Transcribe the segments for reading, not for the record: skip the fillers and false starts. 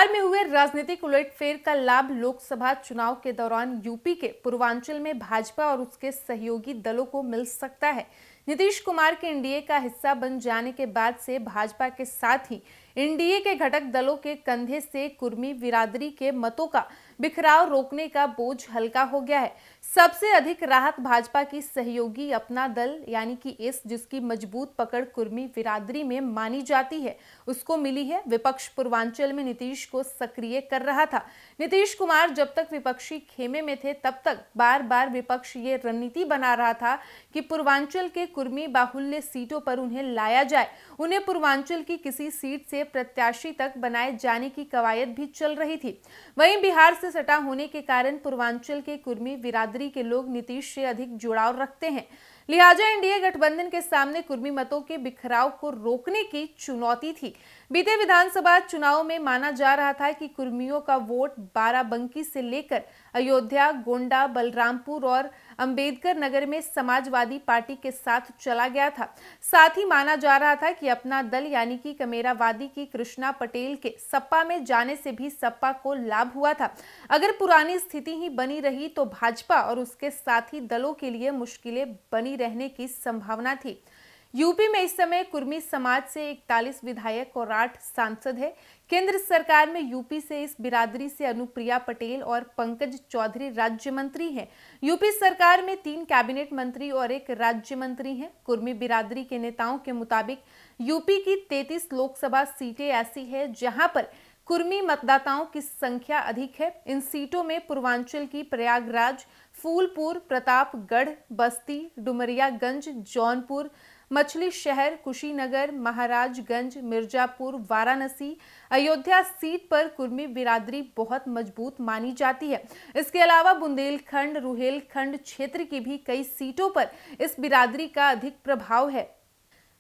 बिहार में हुए राजनीतिक उलटफेर का लाभ लोकसभा चुनाव के दौरान यूपी के पूर्वांचल में भाजपा और उसके सहयोगी दलों को मिल सकता है। नीतीश कुमार के एनडीए का हिस्सा बन जाने के बाद से भाजपा के साथ ही एनडीए के घटक दलों के कंधे से कुर्मी बिरादरी के मतों का बिखराव रोकने का बोझ हल्का हो गया है। सबसे अधिक राहत भाजपा की सहयोगी अपना दल यानी कि एस, जिसकी मजबूत पकड़ कुर्मी बिरादरी में मानी जाती है, उसको मिली है। विपक्ष पूर्वांचल में नीतीश को सक्रिय कर रहा था। नीतीश कुमार जब तक विपक्षी खेमे में थे तब तक बार बार विपक्ष ये रणनीति बना रहा था कि पूर्वांचल के कुर्मी बाहुल्य सीटों पर उन्हें लाया जाए। उन्हें पूर्वांचल की किसी सीट से प्रत्याशी तक बनाए जाने की कवायद भी चल रही थी। वहीं बिहार से सटा होने के कारण पूर्वांचल के कुर्मी बिरादरी के लोग नीतीश से अधिक जुड़ाव रखते हैं। लिहाजा एनडीए गठबंधन के सामने कुर्मी मतों के बिखराव को रोकने की चुनौती थी। बीते विधानसभा चुनाव में माना जा रहा था कि कुर्मियों का वोट बाराबंकी से लेकर अयोध्या, गोंडा, बलरामपुर और अंबेडकर नगर में समाजवादी पार्टी के साथ चला गया था। साथ ही माना जा रहा था कि अपना दल यानी कि कमेरावादी की कृष्णा पटेल के सपा में जाने से भी सपा को लाभ हुआ था। अगर पुरानी स्थिति ही बनी रही तो भाजपा और उसके साथी दलों के लिए मुश्किलें बनी रहने की संभावना थी। यूपी में इस समय कुर्मी समाज से 41 विधायक और 8 सांसद है। केंद्र सरकार में यूपी से इस बिरादरी से अनुप्रिया पटेल और पंकज चौधरी राज्य मंत्री हैं। यूपी सरकार में 3 कैबिनेट मंत्री और 1 राज्य मंत्री हैं। कुर्मी बिरादरी के नेताओं के मुताबिक यूपी की 33 लोकसभा सीटें ऐसी है जहां पर कुर्मी मतदाताओं की संख्या अधिक है। इन सीटों में पूर्वांचल की प्रयागराज, फूलपुर, प्रतापगढ़, बस्ती, डुमरियागंज, जौनपुर, मछली शहर, कुशीनगर, महाराजगंज, मिर्जापुर, वाराणसी, अयोध्या सीट पर कुर्मी बिरादरी बहुत मजबूत मानी जाती है। इसके अलावा बुंदेलखंड, रुहेलखंड क्षेत्र की भी कई सीटों पर इस बिरादरी का अधिक प्रभाव है।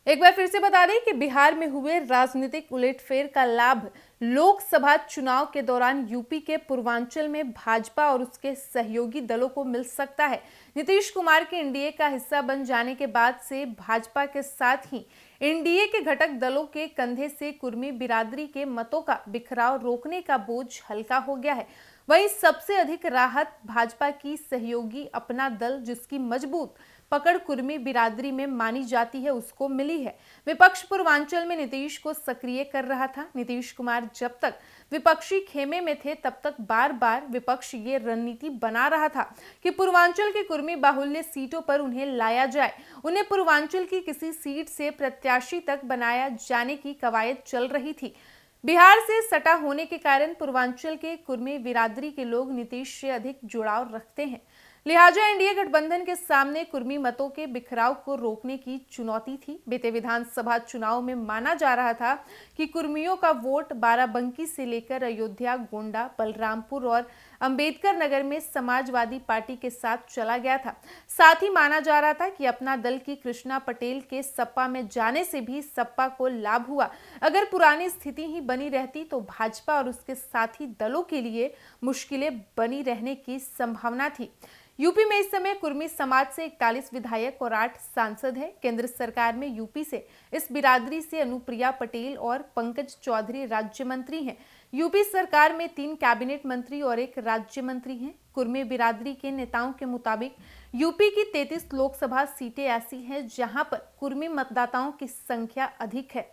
एक बार फिर से बता दें कि बिहार में हुए राजनीतिक उलटफेर का लाभ लोकसभा चुनाव के दौरान यूपी के पूर्वांचल में भाजपा और उसके सहयोगी दलों को मिल सकता है। नीतीश कुमार के एनडीए का हिस्सा बन जाने के बाद से भाजपा के साथ ही एनडीए के घटक दलों के कंधे से कुर्मी बिरादरी के मतों का बिखराव रोकने का बोझ हल्का हो गया है। वहीं सबसे अधिक राहत भाजपा की सहयोगी अपना दल, जिसकी मजबूत पकड़ कुर्मी बिरादरी में मानी जाती है, उसको मिली है। विपक्ष पूर्वांचल में नीतीश को सक्रिय कर रहा था। नीतीश कुमार जब तक विपक्षी खेमे में थे तब तक बार बार विपक्ष ये रणनीति बना रहा था कि पूर्वांचल की कुर्मी बाहुल्य सीटों पर उन्हें लाया जाए। उन्हें पूर्वांचल की किसी सीट से प्रत्याशी तक बनाया जाने की कवायद चल रही थी। बिहार से सटा होने के कारण पूर्वांचल के कुर्मी बिरादरी के लोग नीतीश से अधिक जुड़ाव रखते हैं। लिहाजा एनडीए गठबंधन के सामने कुर्मी मतों के बिखराव को रोकने की चुनौती थी। बीते विधानसभा चुनाव में माना जा रहा था कि कुर्मियों का वोट बाराबंकी से लेकर अयोध्या, गोंडा, बलरामपुर और अंबेडकर नगर में समाजवादी पार्टी के साथ चला गया था। साथ ही माना जा रहा था कि अपना दल की कृष्णा पटेल के सपा में जाने से भी सपा को लाभ हुआ। अगर पुरानी स्थिति ही बनी रहती तो भाजपा और उसके साथी दलों के लिए मुश्किलें बनी रहने की संभावना थी। यूपी में इस समय कुर्मी समाज से 41 विधायक और 8 सांसद हैं। केंद्र सरकार में यूपी से इस बिरादरी से अनुप्रिया पटेल और पंकज चौधरी राज्य मंत्री हैं। यूपी सरकार में 3 कैबिनेट मंत्री और 1 राज्य मंत्री हैं। कुर्मी बिरादरी के नेताओं के मुताबिक यूपी की 33 लोकसभा सीटें ऐसी हैं जहां पर कुर्मी मतदाताओं की संख्या अधिक है।